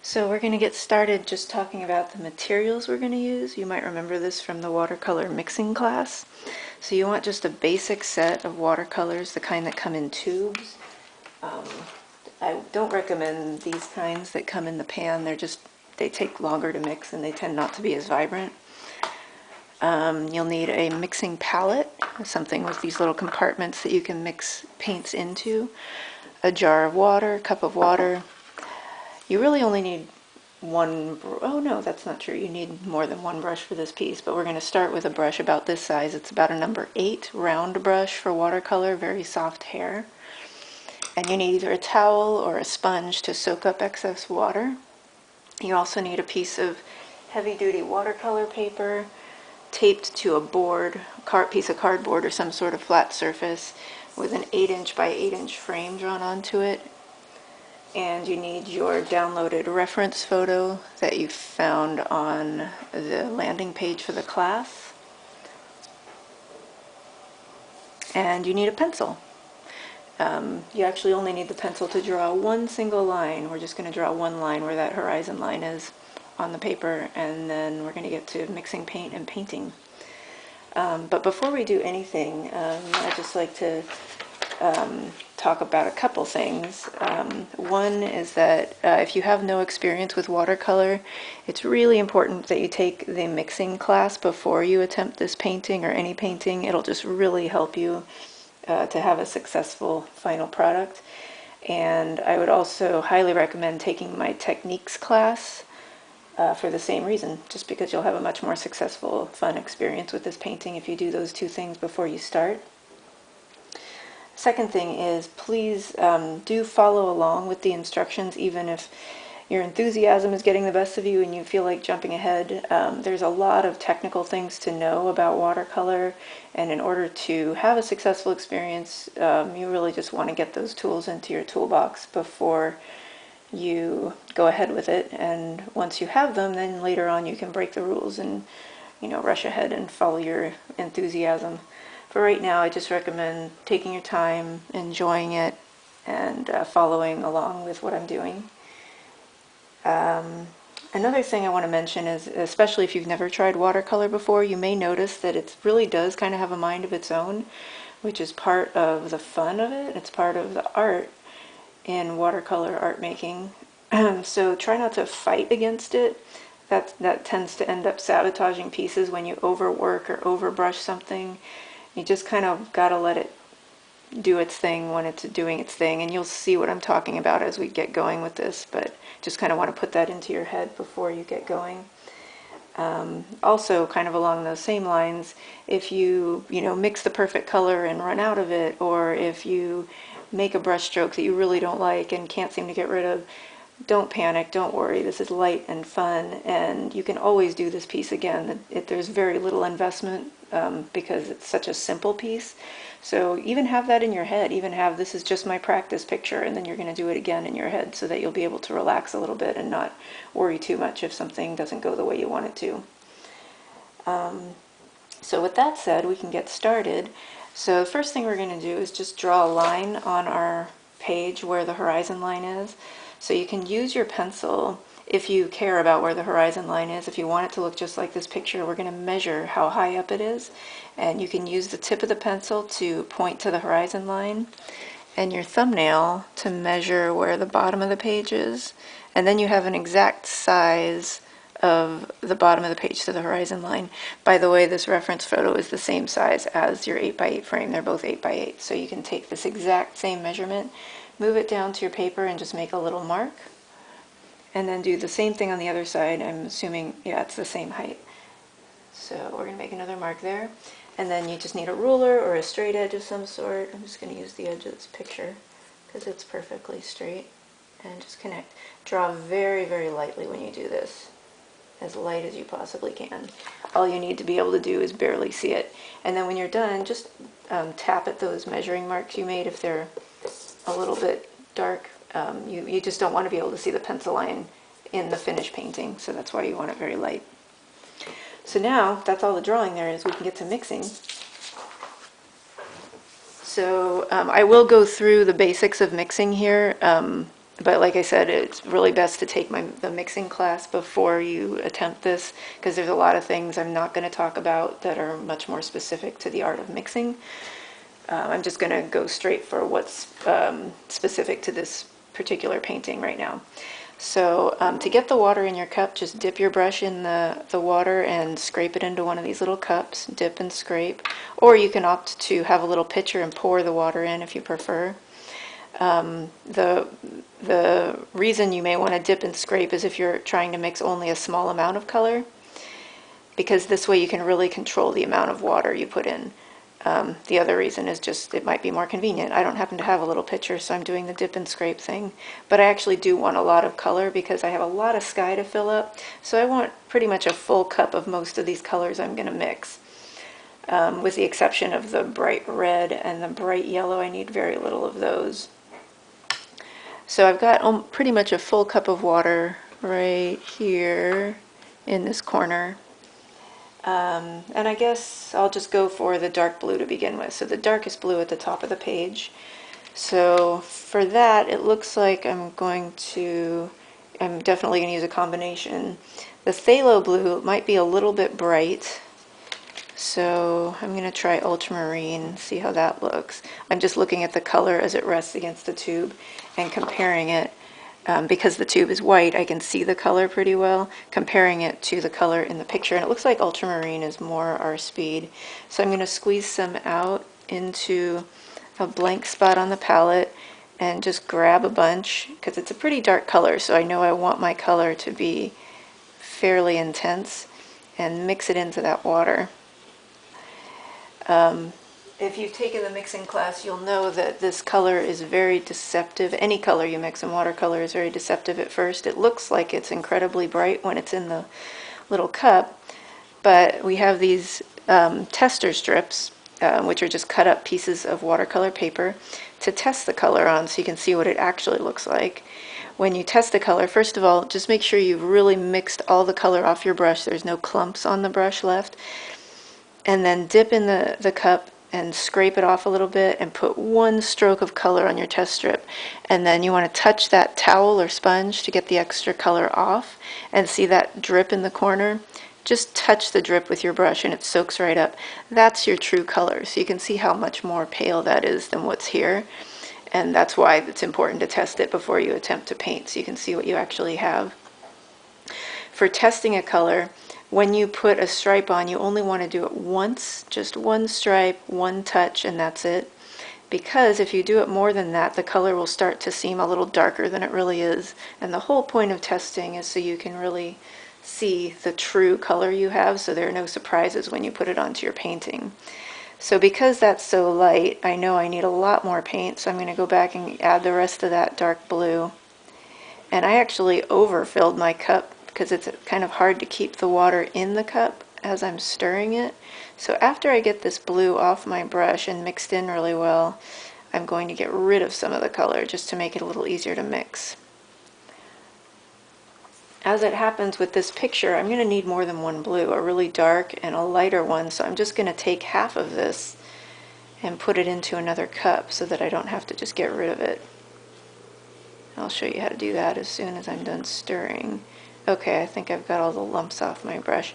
So we're going to get started just talking about the materials we're going to use. You might remember this from the watercolor mixing class. So you want just a basic set of watercolors, the kind that come in tubes. I don't recommend these kinds that come in the pan. They take longer to mix and they tend not to be as vibrant. You'll need a mixing palette, something with these little compartments that you can mix paints into, a jar of water, a cup of water. You really only need oh no, that's not true. You need more than one brush for this piece, but we're going to start with a brush about this size. It's about a number 8 round brush for watercolor, very soft hair. And you need either a towel or a sponge to soak up excess water. You also need a piece of heavy-duty watercolor paper taped to a board, piece of cardboard or some sort of flat surface with an 8" by 8" frame drawn onto it. And you need your downloaded reference photo that you found on the landing page for the class. And you need a pencil. You actually only need the pencil to draw one single line. We're just going to draw one line where that horizon line is on the paper, and then we're going to get to mixing paint and painting. But before we do anything, I'd just like to talk about a couple things. One is that if you have no experience with watercolor, it's really important that you take the mixing class before you attempt this painting or any painting. It'll just really help you to have a successful final product. And I would also highly recommend taking my techniques class for the same reason, just because you'll have a much more successful, fun experience with this painting if you do those two things before you start. Second thing is, please do follow along with the instructions, even if your enthusiasm is getting the best of you and you feel like jumping ahead. There's a lot of technical things to know about watercolor, and in order to have a successful experience, you really just want to get those tools into your toolbox before you go ahead with it. And once you have them, then later on you can break the rules and, rush ahead and follow your enthusiasm. For right now, I just recommend taking your time, enjoying it, and following along with what I'm doing. Another thing I want to mention is, especially if you've never tried watercolor before, you may notice that it really does kind of have a mind of its own, which is part of the fun of it. It's part of the art in watercolor art making. So try not to fight against it. That tends to end up sabotaging pieces when you overwork or overbrush something. You just kind of got to let it do its thing when it's doing its thing, and you'll see what I'm talking about as we get going with this, but just kind of want to put that into your head before you get going. Also, kind of along those same lines, if you mix the perfect color and run out of it, or if you make a brush stroke that you really don't like and can't seem to get rid of, don't panic, don't worry. This is light and fun, and you can always do this piece again. There's very little investment because it's such a simple piece. So even have that in your head, even have this is just my practice picture, and then you're going to do it again in your head so that you'll be able to relax a little bit and not worry too much if something doesn't go the way you want it to. So with that said, we can get started. So the first thing we're going to do is just draw a line on our page where the horizon line is. So you can use your pencil if you care about where the horizon line is. If you want it to look just like this picture, we're going to measure how high up it is. And you can use the tip of the pencil to point to the horizon line, and your thumbnail to measure where the bottom of the page is. And then you have an exact size of the bottom of the page to the horizon line. By the way, this reference photo is the same size as your 8x8 frame. They're both 8x8. So you can take this exact same measurement, move it down to your paper, and just make a little mark. And then do the same thing on the other side. I'm assuming, yeah, it's the same height. So we're going to make another mark there. And then you just need a ruler or a straight edge of some sort. I'm just going to use the edge of this picture because it's perfectly straight. And just connect. Draw very, very lightly when you do this. As light as you possibly can. All you need to be able to do is barely see it. And then when you're done, just tap at those measuring marks you made if they're a little bit dark. You just don't want to be able to see the pencil line in the finished painting, so that's why you want it very light. So now, that's all the drawing there is. We can get to mixing. So I will go through the basics of mixing here. But like I said, it's really best to take the mixing class before you attempt this, because there's a lot of things I'm not going to talk about that are much more specific to the art of mixing. I'm just going to go straight for what's specific to this particular painting right now. So to get the water in your cup, just dip your brush in the water and scrape it into one of these little cups. Dip and scrape. Or you can opt to have a little pitcher and pour the water in if you prefer. The reason you may want to dip and scrape is if you're trying to mix only a small amount of color, because this way you can really control the amount of water you put in. The other reason is just it might be more convenient. I don't happen to have a little pitcher, so I'm doing the dip and scrape thing. But I actually do want a lot of color because I have a lot of sky to fill up. So I want pretty much a full cup of most of these colors I'm going to mix. With the exception of the bright red and the bright yellow, I need very little of those. So I've got pretty much a full cup of water right here in this corner. And I guess I'll just go for the dark blue to begin with. So the darkest blue at the top of the page. So for that, it looks like I'm definitely going to use a combination. The phthalo blue might be a little bit bright. So I'm going to try ultramarine, see how that looks. I'm just looking at the color as it rests against the tube and comparing it. Because the tube is white, I can see the color pretty well, comparing it to the color in the picture. And it looks like ultramarine is more our speed. So I'm going to squeeze some out into a blank spot on the palette and just grab a bunch, because it's a pretty dark color, so I know I want my color to be fairly intense, and mix it into that water. If you've taken the mixing class, you'll know that this color is very deceptive. Any color you mix in watercolor is very deceptive at first. It looks like it's incredibly bright when it's in the little cup, but we have these tester strips, which are just cut up pieces of watercolor paper, to test the color on so you can see what it actually looks like. When you test the color, first of all, just make sure you've really mixed all the color off your brush. There's no clumps on the brush left. And then dip in the cup and scrape it off a little bit and put one stroke of color on your test strip. And then you want to touch that towel or sponge to get the extra color off, and see that drip in the corner. Just touch the drip with your brush and it soaks right up. That's your true color. So you can see how much more pale that is than what's here. And that's why it's important to test it before you attempt to paint, so you can see what you actually have. For testing a color, when you put a stripe on, you only want to do it once, just one stripe, one touch, and that's it. Because if you do it more than that, the color will start to seem a little darker than it really is. And the whole point of testing is so you can really see the true color you have, so there are no surprises when you put it onto your painting. So because that's so light, I know I need a lot more paint, so I'm going to go back and add the rest of that dark blue. And I actually overfilled my cup because it's kind of hard to keep the water in the cup as I'm stirring it. So after I get this blue off my brush and mixed in really well, I'm going to get rid of some of the color just to make it a little easier to mix. As it happens with this picture, I'm going to need more than one blue, a really dark and a lighter one, so I'm just going to take half of this and put it into another cup so that I don't have to just get rid of it. I'll show you how to do that as soon as I'm done stirring. Okay, I think I've got all the lumps off my brush.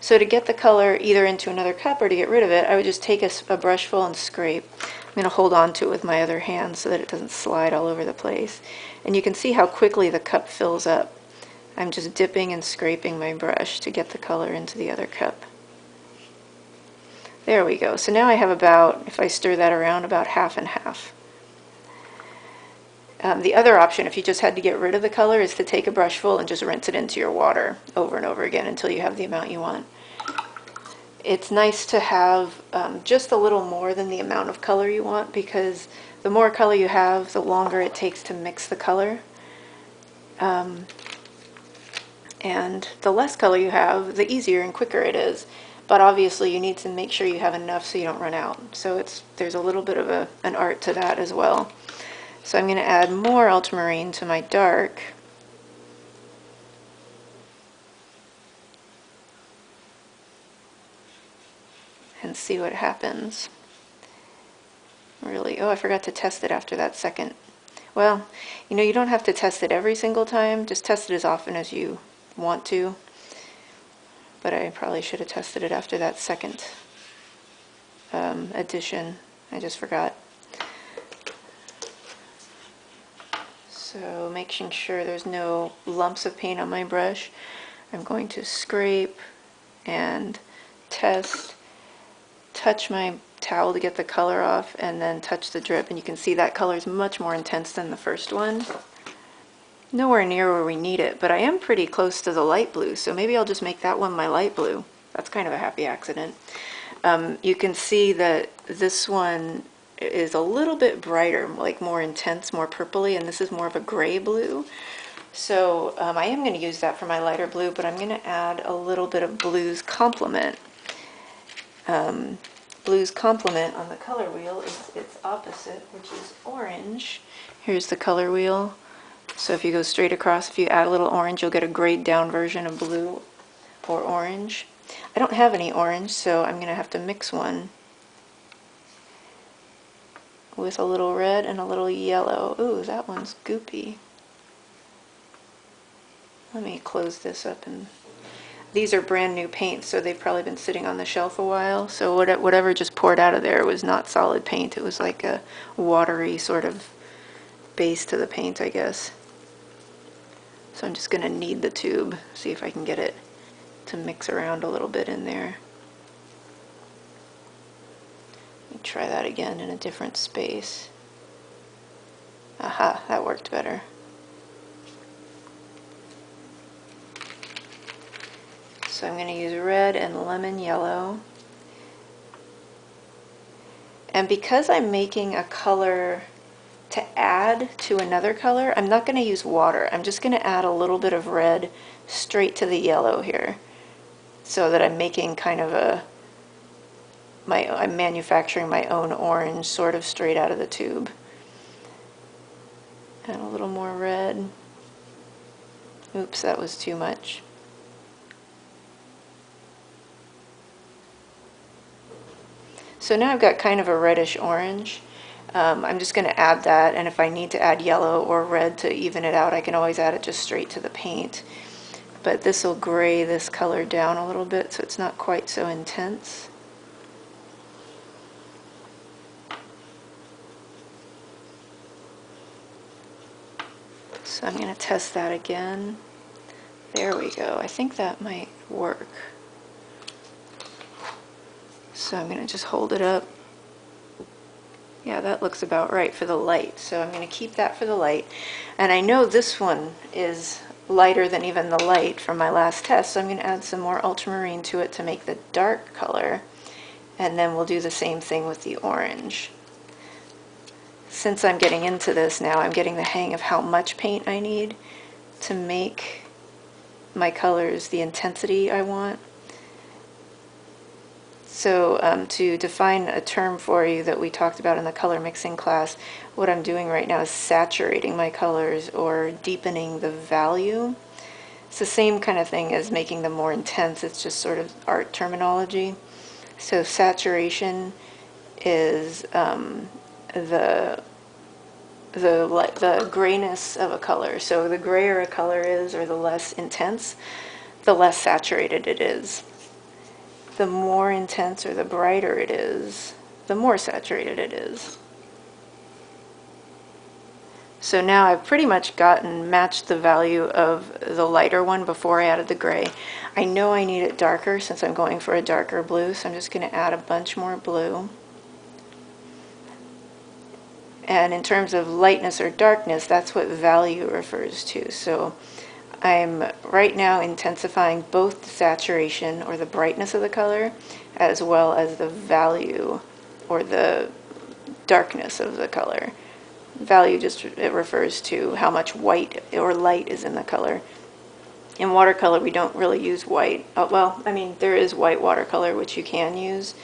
So to get the color either into another cup or to get rid of it, I would just take a brush full and scrape. I'm going to hold on to it with my other hand so that it doesn't slide all over the place. And you can see how quickly the cup fills up. I'm just dipping and scraping my brush to get the color into the other cup. There we go. So now I have about, if I stir that around, about half and half. The other option, if you just had to get rid of the color, is to take a brush full and just rinse it into your water over and over again until you have the amount you want. It's nice to have just a little more than the amount of color you want, because the more color you have, the longer it takes to mix the color. And the less color you have, the easier and quicker it is. But obviously you need to make sure you have enough so you don't run out. So there's a little bit of an art to that as well. So I'm going to add more ultramarine to my dark. And see what happens. Really, oh, I forgot to test it after that second. Well, you know, you don't have to test it every single time. Just test it as often as you want to. But I probably should have tested it after that second edition. I just forgot. So making sure there's no lumps of paint on my brush, I'm going to scrape and test, touch my towel to get the color off, and then touch the drip. And you can see that color is much more intense than the first one. Nowhere near where we need it, but I am pretty close to the light blue, so maybe I'll just make that one my light blue. That's kind of a happy accident. You can see that this one is a little bit brighter, like more intense, more purpley, and this is more of a gray blue. So I am going to use that for my lighter blue, but I'm going to add a little bit of Blue's Complement. Blue's Complement on the color wheel is its opposite, which is orange. Here's the color wheel. So if you go straight across, if you add a little orange, you'll get a grayed down version of blue or orange. I don't have any orange, so I'm going to have to mix one with a little red and a little yellow. Ooh, that one's goopy. Let me close this up. And these are brand new paints, so they've probably been sitting on the shelf a while. So whatever just poured out of there was not solid paint. It was like a watery sort of base to the paint, I guess. So I'm just going to knead the tube, see if I can get it to mix around a little bit in there. Let me try that again in a different space. Aha, that worked better. So I'm going to use red and lemon yellow. And because I'm making a color to add to another color, I'm not going to use water. I'm just going to add a little bit of red straight to the yellow here, so that I'm making kind of I'm manufacturing my own orange sort of straight out of the tube. Add a little more red. Oops, that was too much. So now I've got kind of a reddish orange. I'm just going to add that, and if I need to add yellow or red to even it out, I can always add it just straight to the paint. But this will gray this color down a little bit so it's not quite so intense. So I'm going to test that again. There we go. I think that might work. So I'm going to just hold it up. Yeah, that looks about right for the light. So I'm going to keep that for the light. And I know this one is lighter than even the light from my last test, so I'm going to add some more ultramarine to it to make the dark color. And then we'll do the same thing with the orange. Since I'm getting into this now, I'm getting the hang of how much paint I need to make my colors the intensity I want. So to define a term for you that we talked about in the color mixing class, what I'm doing right now is saturating my colors or deepening the value. It's the same kind of thing as making them more intense, it's just sort of art terminology. So saturation is the grayness of a color. So the grayer a color is, or the less intense, the less saturated it is. The more intense or the brighter it is, the more saturated it is. So now I've pretty much matched the value of the lighter one before I added the gray. I know I need it darker since I'm going for a darker blue, so I'm just going to add a bunch more blue. And in terms of lightness or darkness, that's what value refers to. So I'm right now intensifying both the saturation or the brightness of the color as well as the value or the darkness of the color. Value just it refers to how much white or light is in the color. In watercolor we don't really use white. Well, I mean there is white watercolor which you can use.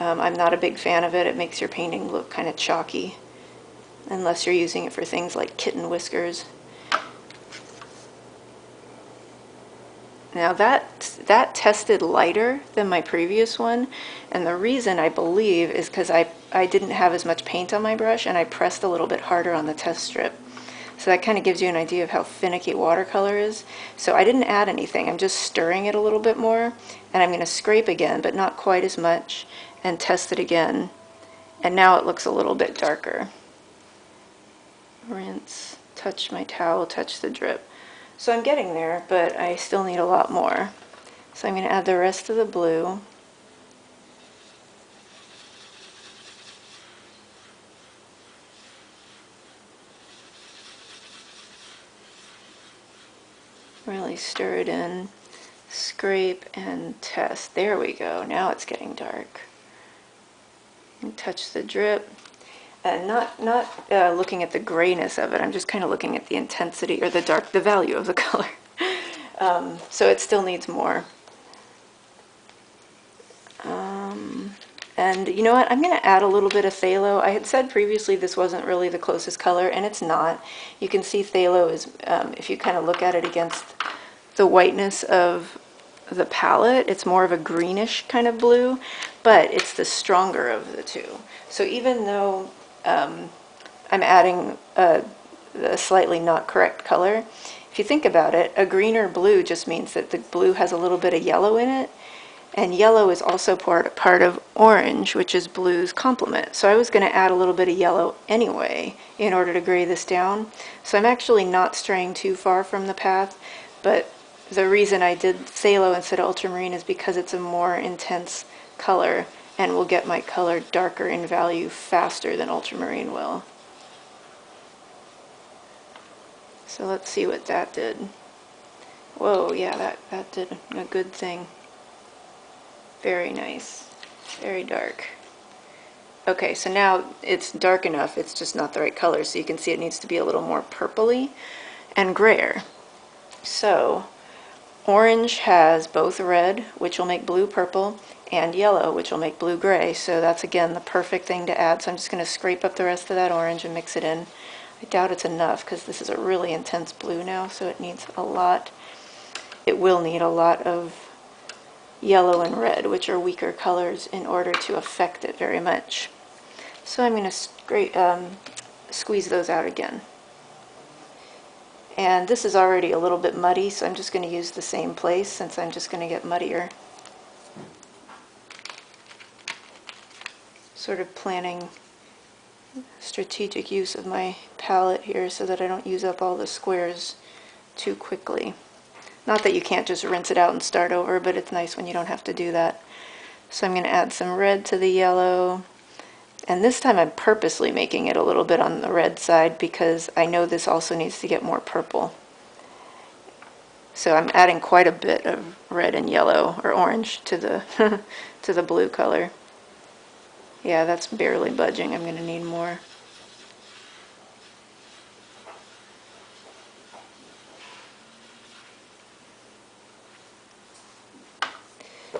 I'm not a big fan of it. It makes your painting look kind of chalky unless you're using it for things like kitten whiskers. Now that tested lighter than my previous one, and the reason I believe is because I didn't have as much paint on my brush and I pressed a little bit harder on the test strip. So that kind of gives you an idea of how finicky watercolor is. So I didn't add anything, I'm just stirring it a little bit more, and I'm going to scrape again, but not quite as much, and test it again. And now it looks a little bit darker. Rinse, touch my towel, touch the drip. So I'm getting there, but I still need a lot more. So I'm going to add the rest of the blue. Really stir it in, scrape and test. There we go, now it's getting dark. And touch the drip. And not looking at the grayness of it, I'm just kind of looking at the intensity or the value of the color. So it still needs more. And you know what, I'm going to add a little bit of phthalo. I had said previously this wasn't really the closest color, and it's not. You can see phthalo is, if you kind of look at it against the whiteness of the palette, it's more of a greenish kind of blue, but it's the stronger of the two. So even though I'm adding a slightly not correct color, if you think about it, a greener blue just means that the blue has a little bit of yellow in it, and yellow is also part of orange, which is blue's complement. So I was going to add a little bit of yellow anyway in order to gray this down. So I'm actually not straying too far from the path, but the reason I did phthalo instead of ultramarine is because it's a more intense color and will get my color darker in value faster than ultramarine will. So let's see what that did. Whoa, yeah, that did a good thing. Very nice. Very dark. Okay, so now it's dark enough, it's just not the right color, so you can see it needs to be a little more purpley and grayer. So, orange has both red, which will make blue purple, and yellow, which will make blue gray, so that's again the perfect thing to add. So I'm just going to scrape up the rest of that orange and mix it in. I doubt it's enough because this is a really intense blue now, so it needs a lot. It will need a lot of yellow and red, which are weaker colors, in order to affect it very much. So I'm going to squeeze those out again. And this is already a little bit muddy, so I'm just going to use the same place since I'm just going to get muddier. Sort of planning strategic use of my palette here so that I don't use up all the squares too quickly. Not that you can't just rinse it out and start over, but it's nice when you don't have to do that. So I'm going to add some red to the yellow. And this time I'm purposely making it a little bit on the red side because I know this also needs to get more purple. So I'm adding quite a bit of red and yellow, or orange, to the, to the blue color. Yeah, that's barely budging. I'm going to need more.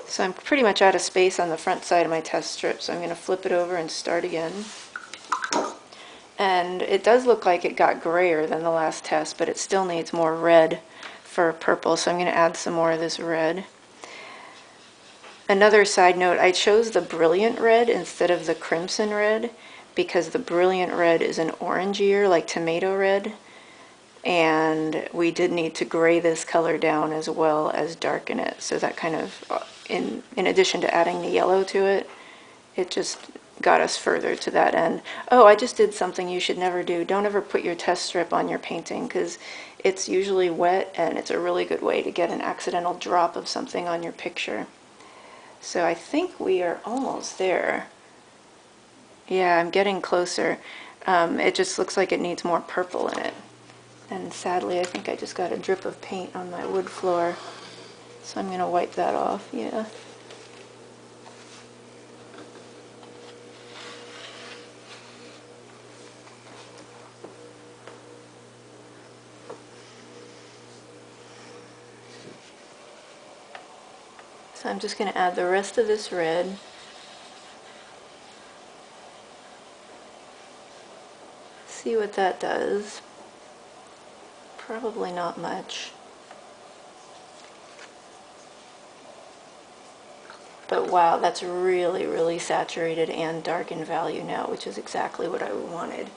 So I'm pretty much out of space on the front side of my test strip, so I'm going to flip it over and start again. And it does look like it got grayer than the last test, but it still needs more red for purple, so I'm going to add some more of this red. Another side note, I chose the brilliant red instead of the crimson red because the brilliant red is an orangier, like tomato red, and we did need to gray this color down as well as darken it, so that kind of, in addition to adding the yellow to it, it just got us further to that end. Oh, I just did something you should never do. Don't ever put your test strip on your painting because it's usually wet and it's a really good way to get an accidental drop of something on your picture. So I think we are almost there. Yeah, I'm getting closer. It just looks like it needs more purple in it. And sadly, I think I just got a drip of paint on my wood floor. So I'm going to wipe that off, yeah. So I'm just going to add the rest of this red. See what that does. Probably not much. But wow, that's really, really saturated and dark in value now, which is exactly what I wanted.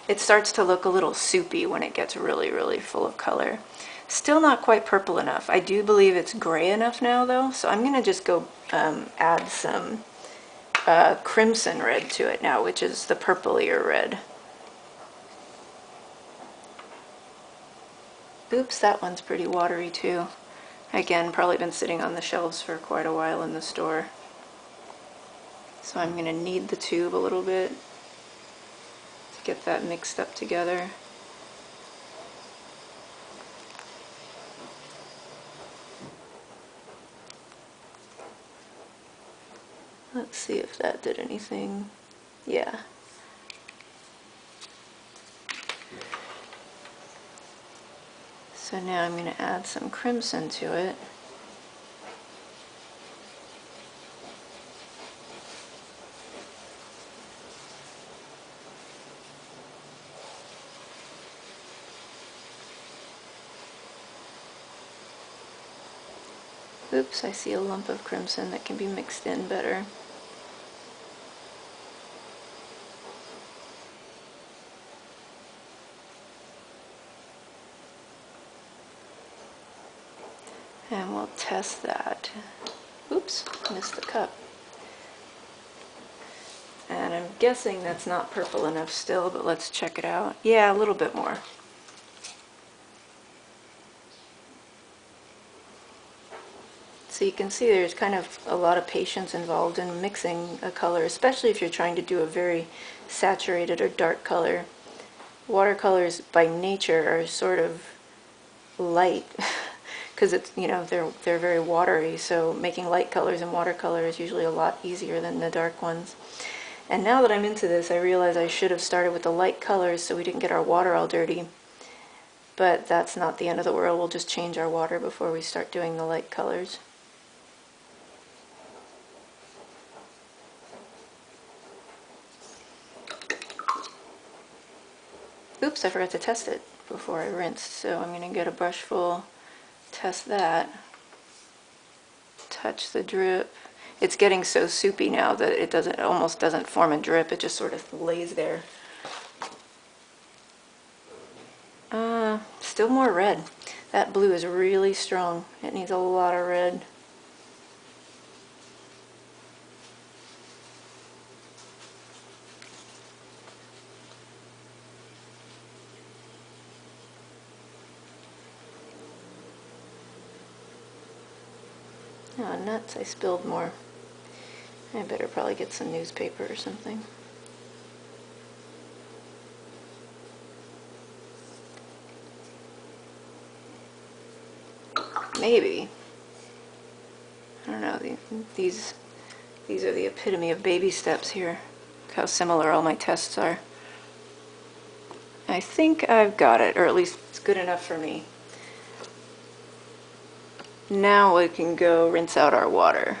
It starts to look a little soupy when it gets really, really full of color. Still not quite purple enough. I do believe it's gray enough now though, so I'm gonna just go add some crimson red to it now, which is the purplier red. Oops, that one's pretty watery too. Again, probably been sitting on the shelves for quite a while in the store. So I'm gonna knead the tube a little bit to get that mixed up together. Let's see if that did anything. Yeah. So now I'm going to add some crimson to it. Oops, I see a lump of crimson that can be mixed in better. And we'll test that. Oops, missed the cup. And I'm guessing that's not purple enough still, but let's check it out. Yeah, a little bit more. So you can see there's kind of a lot of patience involved in mixing a color, especially if you're trying to do a very saturated or dark color. Watercolors by nature are sort of light because it's, you know, they're very watery, so making light colors in watercolor is usually a lot easier than the dark ones. And now that I'm into this, I realize I should have started with the light colors so we didn't get our water all dirty. But that's not the end of the world. We'll just change our water before we start doing the light colors. Oops, I forgot to test it before I rinsed, so I'm going to get a brush full, test that, touch the drip. It's getting so soupy now that it almost doesn't form a drip, it just sort of lays there. Still more red. That blue is really strong. It needs a lot of red. Oh, nuts, I spilled more. I better probably get some newspaper or something. Maybe. I don't know, these are the epitome of baby steps here. Look how similar all my tests are. I think I've got it, or at least it's good enough for me. Now we can go rinse out our water.